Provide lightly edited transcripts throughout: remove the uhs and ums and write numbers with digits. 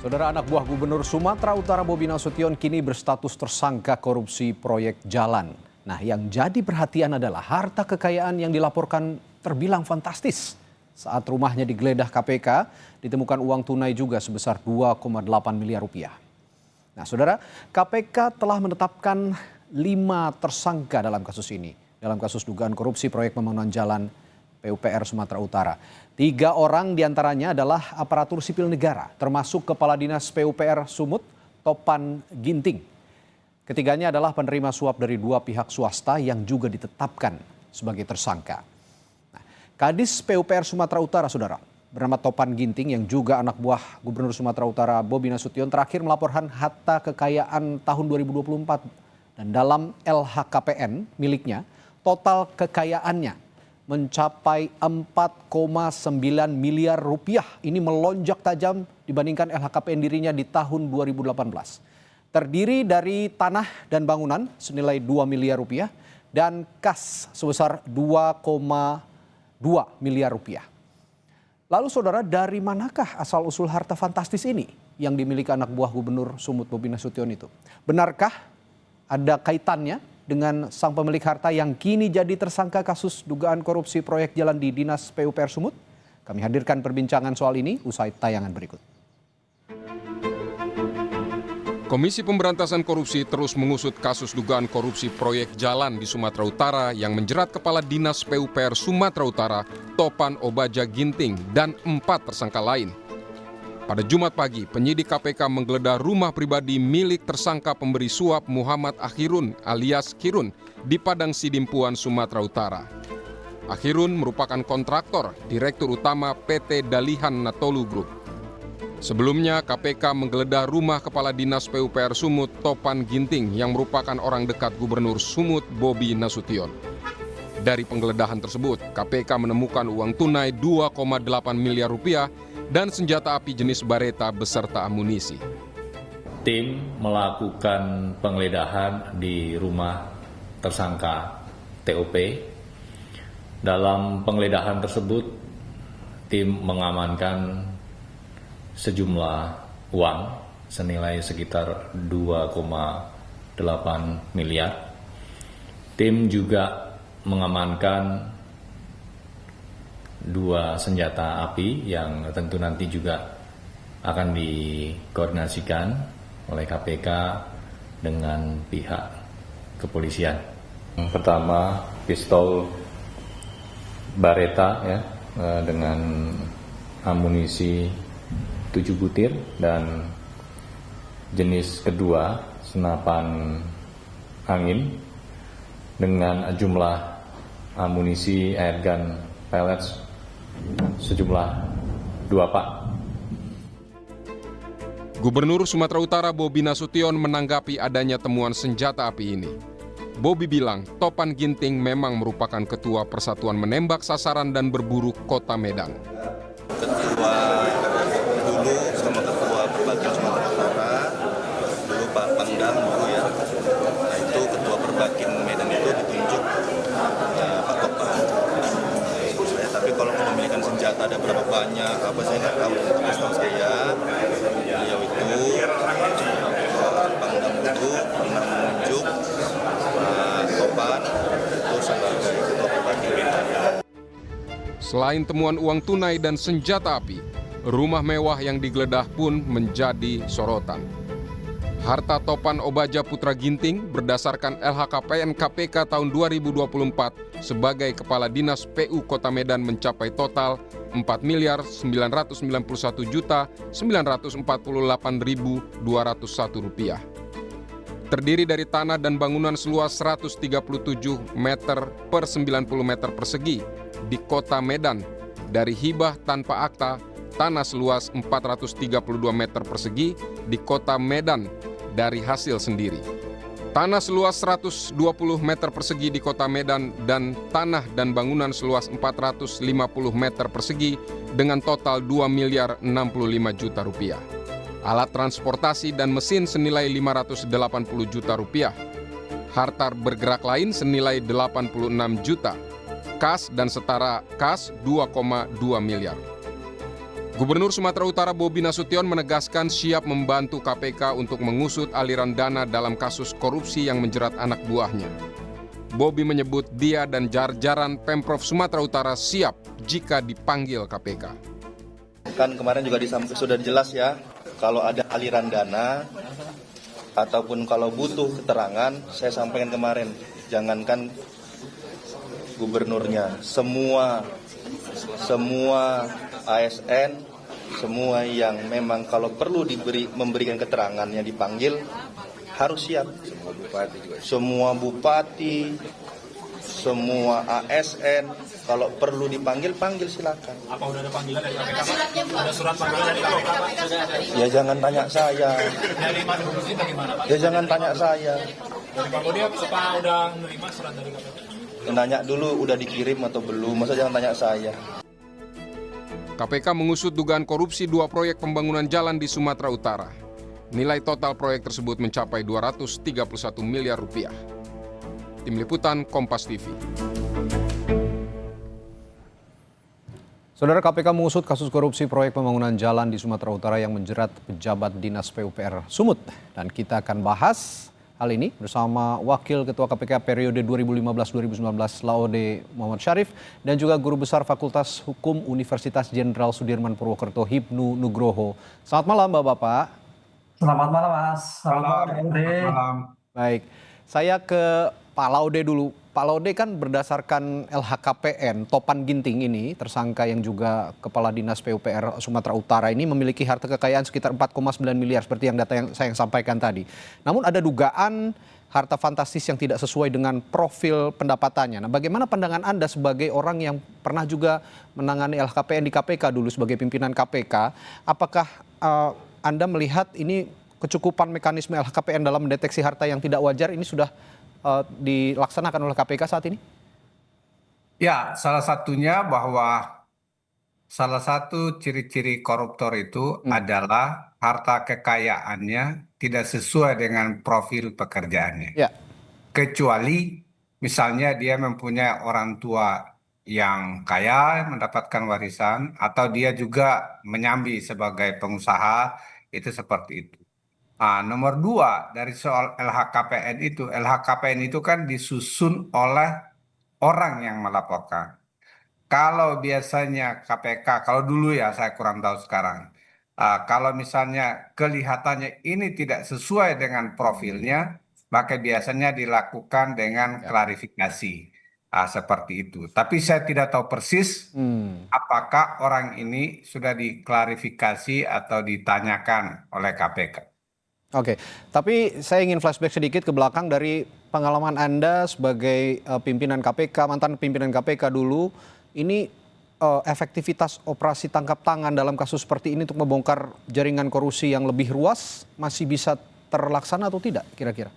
Saudara, anak buah Gubernur Sumatera Utara Bobi Nasution kini berstatus tersangka korupsi proyek jalan. Nah, yang jadi perhatian adalah harta kekayaan yang dilaporkan terbilang fantastis. Saat rumahnya digeledah KPK, ditemukan uang tunai juga sebesar 2,8 miliar rupiah. Nah, saudara, KPK telah menetapkan 5 tersangka dalam kasus ini. Dalam kasus dugaan korupsi proyek pembangunan jalan PUPR Sumatera Utara. 3 orang diantaranya adalah aparatur sipil negara, termasuk Kepala Dinas PUPR Sumut, Topan Ginting. Ketiganya adalah penerima suap dari 2 pihak swasta yang juga ditetapkan sebagai tersangka. Nah, Kadis PUPR Sumatera Utara, saudara, bernama Topan Ginting yang juga anak buah Gubernur Sumatera Utara Bobi Nasution terakhir melaporkan harta kekayaan tahun 2024. Dan dalam LHKPN miliknya, total kekayaannya mencapai 4,9 miliar rupiah. Ini melonjak tajam dibandingkan LHKPN dirinya di tahun 2018. Terdiri dari tanah dan bangunan senilai 2 miliar rupiah dan kas sebesar 2,2 miliar rupiah. Lalu saudara, dari manakah asal-usul harta fantastis ini yang dimiliki anak buah Gubernur Sumut Bobi Nasution itu? Benarkah ada kaitannya dengan sang pemilik harta yang kini jadi tersangka kasus dugaan korupsi proyek jalan di Dinas PUPR Sumut? Kami hadirkan perbincangan soal ini usai tayangan berikut. Komisi Pemberantasan Korupsi terus mengusut kasus dugaan korupsi proyek jalan di Sumatera Utara yang menjerat Kepala Dinas PUPR Sumatera Utara, Topan Obaja Ginting, dan 4 tersangka lain. Pada Jumat pagi, penyidik KPK menggeledah rumah pribadi milik tersangka pemberi suap Muhammad Akhirun alias Kirun di Padang Sidimpuan, Sumatera Utara. Akhirun merupakan kontraktor, direktur utama PT Dalihan Natolu Group. Sebelumnya, KPK menggeledah rumah Kepala Dinas PUPR Sumut Topan Ginting yang merupakan orang dekat Gubernur Sumut Bobi Nasution. Dari penggeledahan tersebut, KPK menemukan uang tunai 2,8 miliar rupiah dan senjata api jenis Bareta beserta amunisi. Tim melakukan penggeledahan di rumah tersangka TOP. Dalam penggeledahan tersebut, tim mengamankan sejumlah uang senilai sekitar 2,8 miliar. Tim juga mengamankan 2 senjata api yang tentu nanti juga akan dikoordinasikan oleh KPK dengan pihak kepolisian. Yang pertama, pistol Bareta ya, dengan amunisi 7 butir, dan jenis kedua senapan angin dengan jumlah amunisi airgun pellets sejumlah 2 pak. Gubernur Sumatera Utara Bobi Nasution menanggapi adanya temuan senjata api ini. Bobi bilang Topan Ginting memang merupakan ketua Persatuan Menembak Sasaran dan Berburu Kota Medan. Ketua dulu sama ketua Perbakin Sumatera Utara, dulu Pak Pangdam dulu ya. Nah, itu ketua Perbakin Medan itu ditunjuk Pak Topan. Tapi kalau kepemilikan senjata ada berapa banyak, apa saya nggak tahu. Setahu saya, beliau itu Pangdam dulu pernah menunjuk Pak Topan itu sebagai ketua Perbakin Medan. Selain temuan uang tunai dan senjata api, rumah mewah yang digeledah pun menjadi sorotan. Harta Topan Obaja Putra Ginting berdasarkan LHKPN KPK tahun 2024 sebagai Kepala Dinas PU Kota Medan mencapai total 4.991.948.201 rupiah. Terdiri dari tanah dan bangunan seluas 137 meter per 90 meter persegi di Kota Medan, dari hibah tanpa akta, tanah seluas 432 meter persegi di Kota Medan dari hasil sendiri. Tanah seluas 120 meter persegi di Kota Medan dan tanah dan bangunan seluas 450 meter persegi dengan total 2 miliar 65 juta rupiah. Alat transportasi dan mesin senilai 580 juta rupiah. Harta bergerak lain senilai 86 juta. Kas dan setara kas 2,2 miliar. Gubernur Sumatera Utara Bobi Nasution menegaskan siap membantu KPK untuk mengusut aliran dana dalam kasus korupsi yang menjerat anak buahnya. Bobi menyebut dia dan jajaran Pemprov Sumatera Utara siap jika dipanggil KPK. Kan kemarin juga sudah jelas ya, kalau ada aliran dana ataupun kalau butuh keterangan, saya sampaikan kemarin, jangankan gubernurnya, semua ASN, semua yang memang kalau perlu memberikan keterangannya dipanggil, harus siap. Semua bupati, semua ASN, kalau perlu dipanggil, panggil silakan. Apa udah ada panggilan dari KPK, Pak? Ada surat panggilan dari KPK, Pak? Ya jangan tanya saya. Dari Pak Gubernur kita gimana, Pak? Ya jangan tanya saya. Dari Pak Bodi apa udah menerima surat dari KPK? Nanya dulu udah dikirim atau belum, masa jangan tanya saya. KPK mengusut dugaan korupsi 2 proyek pembangunan jalan di Sumatera Utara. Nilai total proyek tersebut mencapai 231 miliar rupiah. Tim Liputan Kompas TV. Saudara, KPK mengusut kasus korupsi proyek pembangunan jalan di Sumatera Utara yang menjerat pejabat Dinas PUPR Sumut. Dan kita akan bahas hal ini bersama Wakil Ketua KPK periode 2015-2019 Laode Muhammad Syarif dan juga Guru Besar Fakultas Hukum Universitas Jenderal Sudirman Purwokerto Hibnu Nugroho. Selamat malam Bapak-Bapak. Selamat malam Mas. Selamat malam. Baik, saya ke Pak Laude dulu. Pak Laude kan berdasarkan LHKPN, Topan Ginting ini, tersangka yang juga Kepala Dinas PUPR Sumatera Utara ini memiliki harta kekayaan sekitar 4,9 miliar seperti yang data yang saya sampaikan tadi. Namun ada dugaan harta fantastis yang tidak sesuai dengan profil pendapatannya. Nah, bagaimana pandangan Anda sebagai orang yang pernah juga menangani LHKPN di KPK dulu sebagai pimpinan KPK, apakah Anda melihat ini kecukupan mekanisme LHKPN dalam mendeteksi harta yang tidak wajar ini sudah dilaksanakan oleh KPK saat ini? Ya, salah satunya bahwa salah satu ciri-ciri koruptor itu adalah harta kekayaannya tidak sesuai dengan profil pekerjaannya. Ya. Kecuali misalnya dia mempunyai orang tua yang kaya mendapatkan warisan atau dia juga menyambi sebagai pengusaha, itu seperti itu. Nomor 2 dari soal LHKPN itu kan disusun oleh orang yang melaporkan. Kalau biasanya KPK, kalau dulu ya saya kurang tahu sekarang. Kalau misalnya kelihatannya ini tidak sesuai dengan profilnya, maka biasanya dilakukan dengan klarifikasi seperti itu. Tapi saya tidak tahu persis apakah orang ini sudah diklarifikasi atau ditanyakan oleh KPK. Oke, tapi saya ingin flashback sedikit ke belakang dari pengalaman Anda sebagai pimpinan KPK, mantan pimpinan KPK dulu. Ini efektivitas operasi tangkap tangan dalam kasus seperti ini untuk membongkar jaringan korupsi yang lebih luas masih bisa terlaksana atau tidak kira-kira?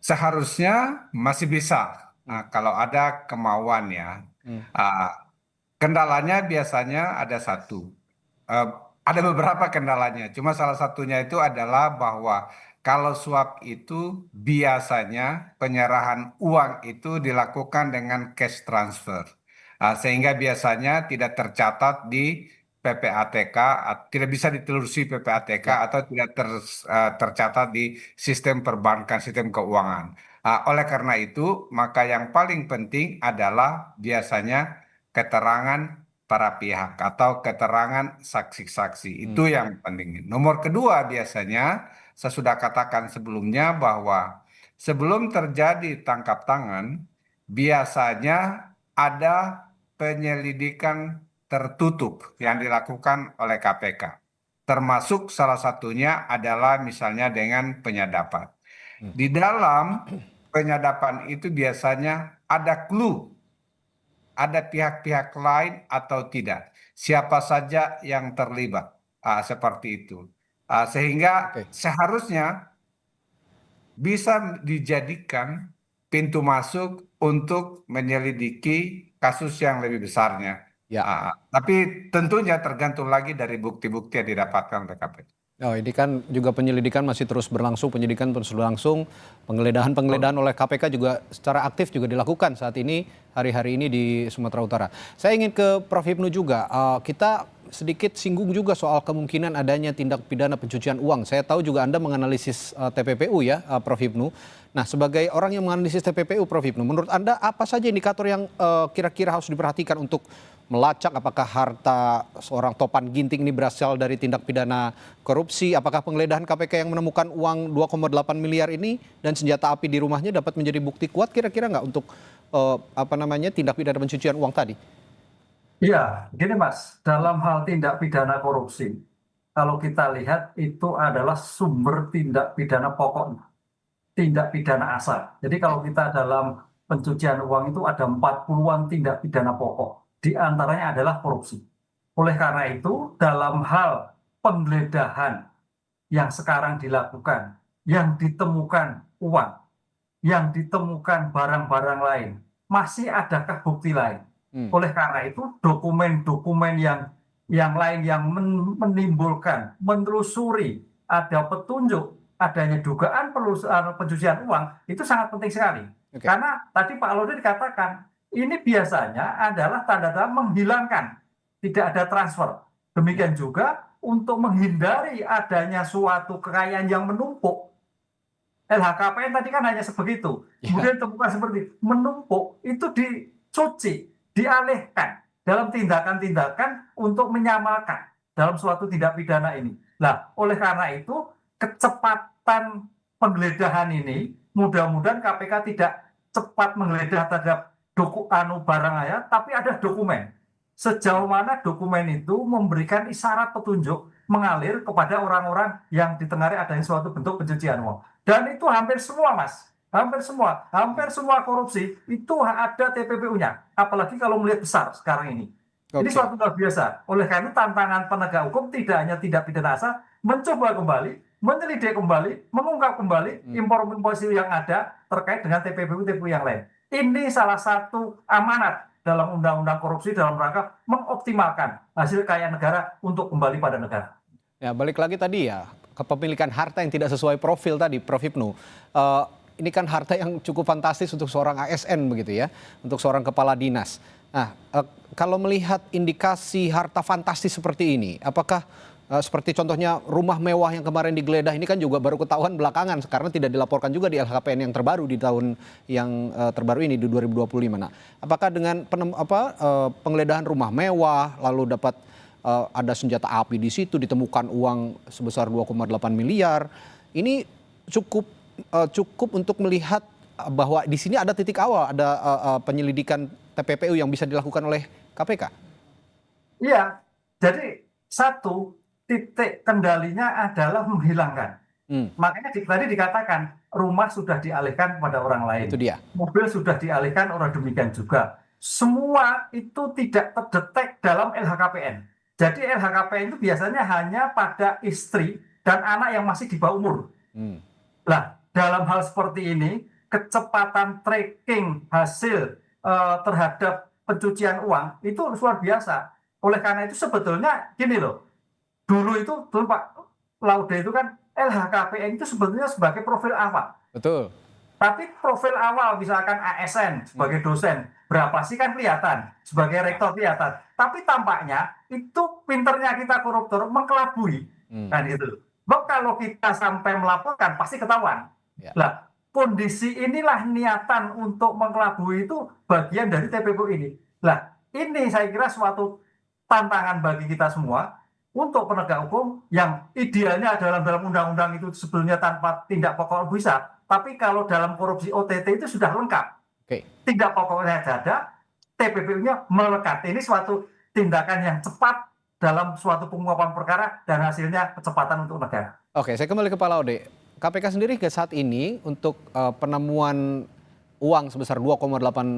Seharusnya masih bisa. Kalau ada kemauan ya. Kendalanya biasanya ada satu. Ada beberapa kendalanya, cuma salah satunya itu adalah bahwa kalau suap itu biasanya penyerahan uang itu dilakukan dengan cash transfer. Sehingga biasanya tidak tercatat di PPATK, tidak bisa ditelusuri PPATK atau tidak tercatat di sistem perbankan, sistem keuangan. Oleh karena itu, maka yang paling penting adalah biasanya keterangan para pihak atau keterangan saksi-saksi. Itu yang penting. Nomor kedua biasanya, saya sudah katakan sebelumnya bahwa sebelum terjadi tangkap tangan, biasanya ada penyelidikan tertutup yang dilakukan oleh KPK. Termasuk salah satunya adalah misalnya dengan penyadapan. Di dalam penyadapan itu biasanya ada clue. Ada pihak-pihak lain atau tidak, siapa saja yang terlibat, seperti itu, sehingga seharusnya bisa dijadikan pintu masuk untuk menyelidiki kasus yang lebih besarnya. Tapi tentunya tergantung lagi dari bukti-bukti yang didapatkan oleh KPK. Oh, ini kan juga penyelidikan masih terus berlangsung, penyidikan terus berlangsung, penggeledahan oleh KPK juga secara aktif juga dilakukan saat ini, hari-hari ini di Sumatera Utara. Saya ingin ke Prof. Hipnu juga, kita sedikit singgung juga soal kemungkinan adanya tindak pidana pencucian uang. Saya tahu juga Anda menganalisis TPPU ya, Prof. Hipnu. Nah, sebagai orang yang menganalisis TPPU, Prof. Hipnu, menurut Anda apa saja indikator yang kira-kira harus diperhatikan untuk melacak apakah harta seorang Topan Ginting ini berasal dari tindak pidana korupsi, apakah penggeledahan KPK yang menemukan uang 2,8 miliar ini dan senjata api di rumahnya dapat menjadi bukti kuat kira-kira nggak untuk tindak pidana pencucian uang tadi? Iya, gini Mas, dalam hal tindak pidana korupsi, kalau kita lihat itu adalah sumber tindak pidana pokok, tindak pidana asal. Jadi kalau kita dalam pencucian uang itu ada 40-an tindak pidana pokok. Di antaranya adalah korupsi. Oleh karena itu, dalam hal penggeledahan yang sekarang dilakukan, yang ditemukan uang, yang ditemukan barang-barang lain, masih adakah bukti lain? Oleh karena itu, dokumen-dokumen yang lain yang menimbulkan, menelusuri, ada petunjuk, adanya dugaan pencucian uang, itu sangat penting sekali. Oke. Karena tadi Pak Laude dikatakan, ini biasanya adalah tanda-tanda menghilangkan, tidak ada transfer. Demikian juga untuk menghindari adanya suatu kekayaan yang menumpuk. LHKPN tadi kan hanya sebegitu. Kemudian temukan seperti menumpuk, itu dicuci, dialihkan dalam tindakan-tindakan untuk menyamarkan dalam suatu tindak pidana ini. Nah, oleh karena itu, kecepatan penggeledahan ini, mudah-mudahan KPK tidak cepat menggeledah terhadap barang aja, tapi ada dokumen. Sejauh mana dokumen itu memberikan isyarat petunjuk mengalir kepada orang-orang yang ditengari adanya suatu bentuk pencucian uang. Dan itu hampir semua, Mas. Hampir semua korupsi itu ada TPPU-nya. Apalagi kalau melihat besar sekarang ini. Ini suatu luar biasa. Oleh karena itu tantangan penegak hukum tidak hanya tindak pidana asal, mencoba kembali, menyelidik kembali, mengungkap kembali informasi yang ada terkait dengan TPPU yang lain. Ini salah satu amanat dalam undang-undang korupsi dalam rangka mengoptimalkan hasil kekayaan negara untuk kembali pada negara. Ya, balik lagi tadi ya, kepemilikan harta yang tidak sesuai profil tadi, Prof. Hipnu. Ini kan harta yang cukup fantastis untuk seorang ASN begitu ya, untuk seorang kepala dinas. Nah, kalau melihat indikasi harta fantastis seperti ini, apakah seperti contohnya rumah mewah yang kemarin digeledah ini kan juga baru ketahuan belakangan karena tidak dilaporkan juga di LHKPN yang terbaru di tahun yang terbaru ini di 2025. Nah, apakah dengan penggeledahan rumah mewah lalu dapat ada senjata api di situ, ditemukan uang sebesar 2,8 miliar, ini cukup untuk melihat bahwa di sini ada titik awal, ada penyelidikan TPPU yang bisa dilakukan oleh KPK? Iya, jadi satu titik kendalinya adalah menghilangkan. Makanya tadi dikatakan rumah sudah dialihkan kepada orang lain. Itu dia. Mobil sudah dialihkan, orang demikian juga. Semua itu tidak terdetek dalam LHKPN. Jadi LHKPN itu biasanya hanya pada istri dan anak yang masih di bawah umur. Nah, dalam hal seperti ini, kecepatan tracking hasil terhadap pencucian uang itu luar biasa. Oleh karena itu sebetulnya gini loh, dulu Pak Laude itu kan LHKPN itu sebetulnya sebagai profil awal. Betul. Tapi profil awal misalkan ASN sebagai dosen, berapa sih kan kelihatan, sebagai rektor kelihatan. Tapi tampaknya itu pinternya kita koruptor mengkelabui. Kan gitu. Kalau kita sampai melaporkan pasti ketahuan. Ya. Nah, kondisi inilah niatan untuk mengkelabui itu bagian dari TPPU ini. Nah, ini saya kira suatu tantangan bagi kita semua untuk penegak hukum yang idealnya dalam undang-undang itu sebelumnya tanpa tindak pokok bisa, tapi kalau dalam korupsi OTT itu sudah lengkap. Oke. Tindak pokoknya ada, TPPU-nya melekat. Ini suatu tindakan yang cepat dalam suatu penguapan perkara dan hasilnya kecepatan untuk negara. Oke, saya kembali ke Pak Laude. KPK sendiri ke saat ini untuk penemuan uang sebesar 2,8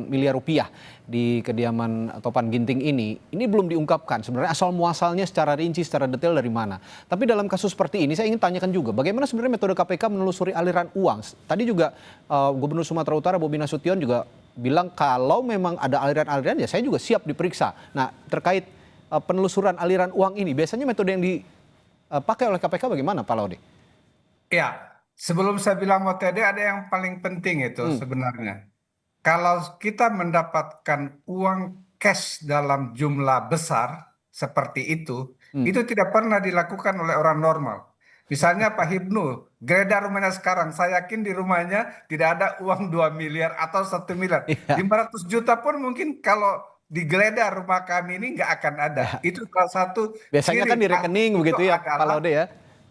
miliar rupiah di kediaman Topan Ginting ini belum diungkapkan sebenarnya asal muasalnya secara rinci, secara detail dari mana. Tapi dalam kasus seperti ini saya ingin tanyakan juga bagaimana sebenarnya metode KPK menelusuri aliran uang. Tadi juga Gubernur Sumatera Utara Bobi Nasution juga bilang kalau memang ada aliran-aliran ya saya juga siap diperiksa. Nah, terkait penelusuran aliran uang ini biasanya metode yang dipakai oleh KPK bagaimana Pak Laude? Ya, sebelum saya bilang OTD ada yang paling penting itu sebenarnya. Kalau kita mendapatkan uang cash dalam jumlah besar seperti itu tidak pernah dilakukan oleh orang normal. Misalnya Pak Hibnu, geledah rumahnya sekarang, saya yakin di rumahnya tidak ada uang 2 miliar atau 1 miliar. Iya. 500 juta pun mungkin kalau digeledah rumah kami ini nggak akan ada. Itu salah satu Biasanya kan ciri di khas rekening itu begitu ya Pak adalah, Laude ya?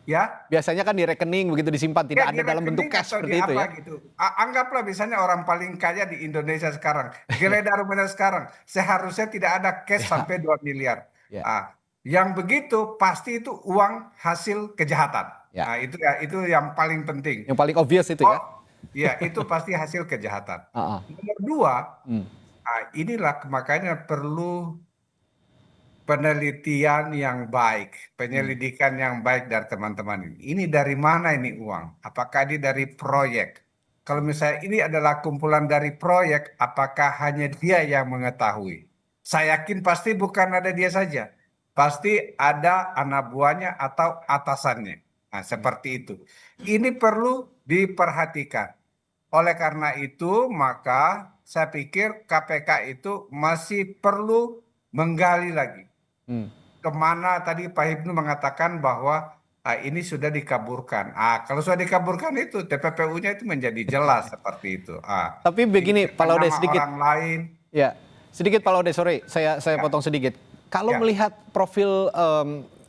ya. Biasanya kan di rekening begitu disimpan, tidak Ya, ada di dalam bentuk rekening cash atau seperti di itu apa ya? gitu. Anggaplah misalnya orang paling kaya di Indonesia sekarang, geledah rumahnya sekarang, seharusnya tidak ada cash Ya. sampai 2 miliar. Ya. Yang begitu pasti itu uang hasil kejahatan. Ya. Itu yang paling penting. Yang paling obvious itu ya? Ya, itu pasti hasil kejahatan. Ah, ah. Nomor dua, Hmm. inilah makanya perlu penelitian yang baik, penyelidikan yang baik dari teman-teman ini. Ini dari mana ini uang? Apakah ini dari proyek? Kalau misalnya ini adalah kumpulan dari proyek, apakah hanya dia yang mengetahui? Saya yakin pasti bukan ada dia saja. Pasti ada anak buahnya atau atasannya. Nah, seperti itu. Ini perlu diperhatikan. Oleh karena itu, maka saya pikir KPK itu masih perlu menggali lagi. Kemana tadi Pak Hibnu mengatakan bahwa ini sudah dikaburkan. Kalau sudah dikaburkan itu TPPU-nya itu menjadi jelas seperti itu. Tapi begini Pak Laude nama sedikit. orang lain. Ya, sedikit Pak Laude, sorry, saya potong sedikit. Kalau Ya. melihat profil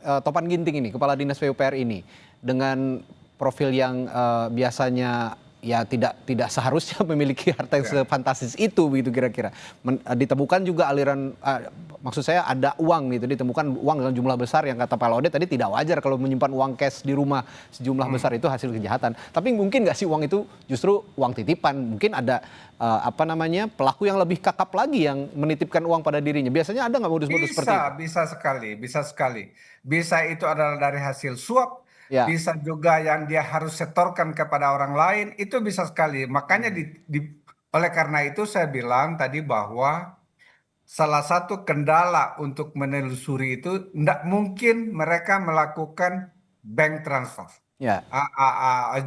Topan Ginting ini, Kepala Dinas PUPR ini, dengan profil yang biasanya ya tidak seharusnya memiliki harta yang sefantastis itu begitu kira-kira. Ditemukan juga aliran, maksud saya ada uang gitu, ditemukan uang dengan jumlah besar yang kata Pak Laude tadi tidak wajar kalau menyimpan uang cash di rumah sejumlah besar itu hasil kejahatan. Tapi mungkin nggak sih uang itu justru uang titipan? Mungkin ada pelaku yang lebih kakap lagi yang menitipkan uang pada dirinya. Biasanya ada nggak modus-modus seperti itu? Bisa sekali. Bisa itu adalah dari hasil suap. Ya. Bisa juga yang dia harus setorkan kepada orang lain, itu bisa sekali. Makanya oleh karena itu saya bilang tadi bahwa salah satu kendala untuk menelusuri itu tidak mungkin mereka melakukan bank transfer. Ya.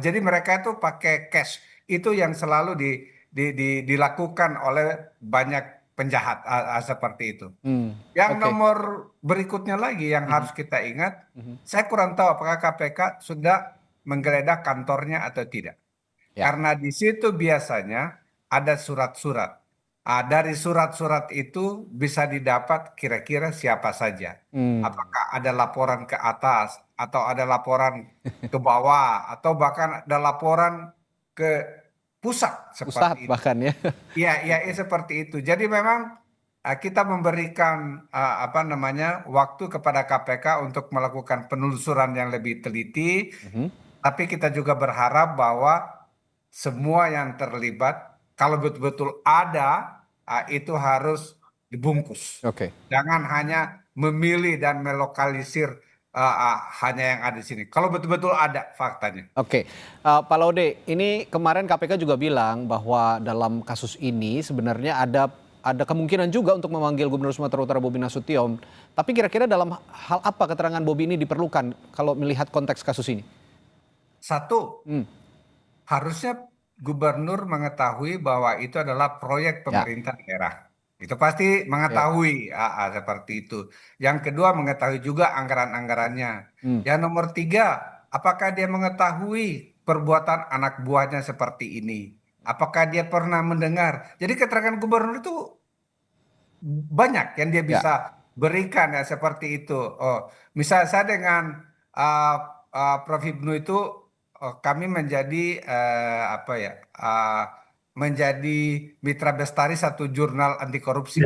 Jadi mereka itu pakai cash. Itu yang selalu dilakukan oleh banyak penjahat seperti itu. Yang Oke. nomor berikutnya lagi yang harus kita ingat, saya kurang tahu apakah KPK sudah menggeledah kantornya atau tidak. Ya. Karena di situ biasanya ada surat-surat. Dari surat-surat itu bisa didapat kira-kira siapa saja. Apakah ada laporan ke atas, atau ada laporan ke bawah, atau bahkan ada laporan ke pusat seperti itu. Bahkan ya. Iya, seperti itu. Jadi memang kita memberikan waktu kepada KPK untuk melakukan penelusuran yang lebih teliti. Tapi kita juga berharap bahwa semua yang terlibat, kalau betul-betul ada, itu harus dibungkus. Oke. Jangan hanya memilih dan melokalisir hanya yang ada di sini. Kalau betul-betul ada faktanya. Oke, Pak Laude, ini kemarin KPK juga bilang bahwa dalam kasus ini sebenarnya ada kemungkinan juga untuk memanggil Gubernur Sumatera Utara Bobi Nasution. Tapi kira-kira dalam hal apa keterangan Bobi ini diperlukan kalau melihat konteks kasus ini? Satu, harusnya gubernur mengetahui bahwa itu adalah proyek pemerintah daerah. Itu pasti mengetahui seperti itu. Yang kedua, mengetahui juga anggaran-anggarannya. Yang nomor tiga, apakah dia mengetahui perbuatan anak buahnya seperti ini? Apakah dia pernah mendengar? Jadi keterangan gubernur itu banyak yang dia bisa berikan seperti itu. Misalnya saya dengan Prof. Hibnu itu kami menjadi menjadi mitra bestari satu jurnal anti korupsi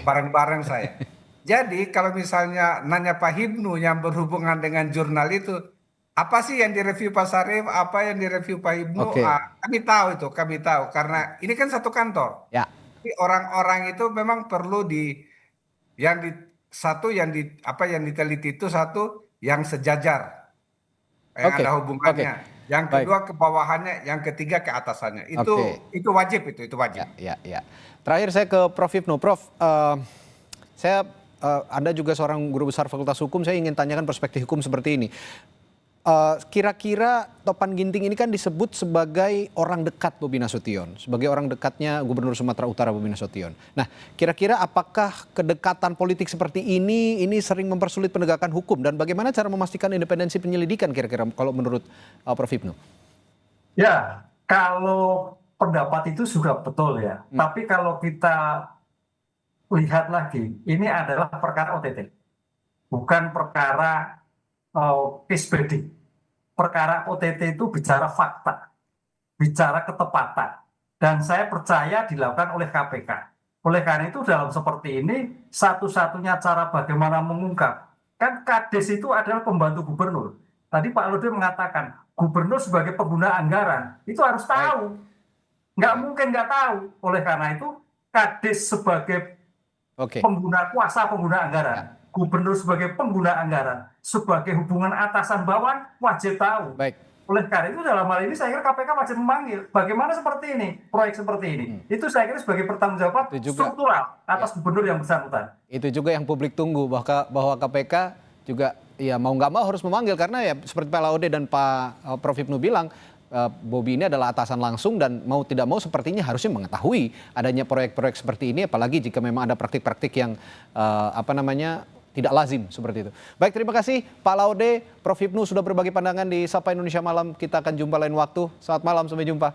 bareng-bareng saya. Jadi kalau misalnya nanya Pak Hibnu yang berhubungan dengan jurnal itu, apa sih yang direview Pak Sarif, apa yang direview Pak Hibnu, kami tahu karena ini kan satu kantor. Ya. Jadi orang-orang itu memang perlu yang diteliti itu satu yang sejajar, yang ada hubungannya. Yang kedua ke bawahannya, yang ketiga ke atasannya. Itu wajib itu wajib. Ya. Terakhir saya ke Prof. Hibnu. Prof, saya Anda juga seorang guru besar Fakultas Hukum, saya ingin tanyakan perspektif hukum seperti ini. Kira-kira Topan Ginting ini kan disebut sebagai orang dekat Bobi Nasution, sebagai orang dekatnya Gubernur Sumatera Utara Bobi Nasution. Nah, kira-kira apakah kedekatan politik seperti ini sering mempersulit penegakan hukum, dan bagaimana cara memastikan independensi penyelidikan kira-kira kalau menurut Prof. Hipnu? Ya, kalau pendapat itu sudah betul ya. Tapi kalau kita lihat lagi, ini adalah perkara OTT, bukan perkara case banding. Perkara OTT itu bicara fakta, bicara ketepatan, dan saya percaya dilakukan oleh KPK. Oleh karena itu dalam seperti ini satu-satunya cara bagaimana mengungkap, kan Kades itu adalah pembantu gubernur. Tadi Pak Laude mengatakan gubernur sebagai pengguna anggaran itu harus tahu, nggak mungkin nggak tahu. Oleh karena itu Kades sebagai pengguna kuasa pengguna anggaran, gubernur sebagai pengguna anggaran, sebagai hubungan atasan bawahan wajib tahu. Baik. Oleh karena itu dalam hal ini saya kira KPK wajib memanggil. Bagaimana seperti ini, proyek seperti ini. Itu saya kira sebagai pertanggungjawaban struktural atas gubernur yang bersangkutan. Itu juga yang publik tunggu, bahwa KPK juga ya mau nggak mau harus memanggil, karena ya seperti Pak Laude dan Pak Prof. Hipnu bilang, Bobi ini adalah atasan langsung dan mau tidak mau sepertinya harusnya mengetahui adanya proyek-proyek seperti ini, apalagi jika memang ada praktik-praktik yang tidak lazim seperti itu. Baik, terima kasih Pak Laude, Prof. Hipnu sudah berbagi pandangan di Sapa Indonesia Malam. Kita akan jumpa lain waktu. Selamat malam, sampai jumpa.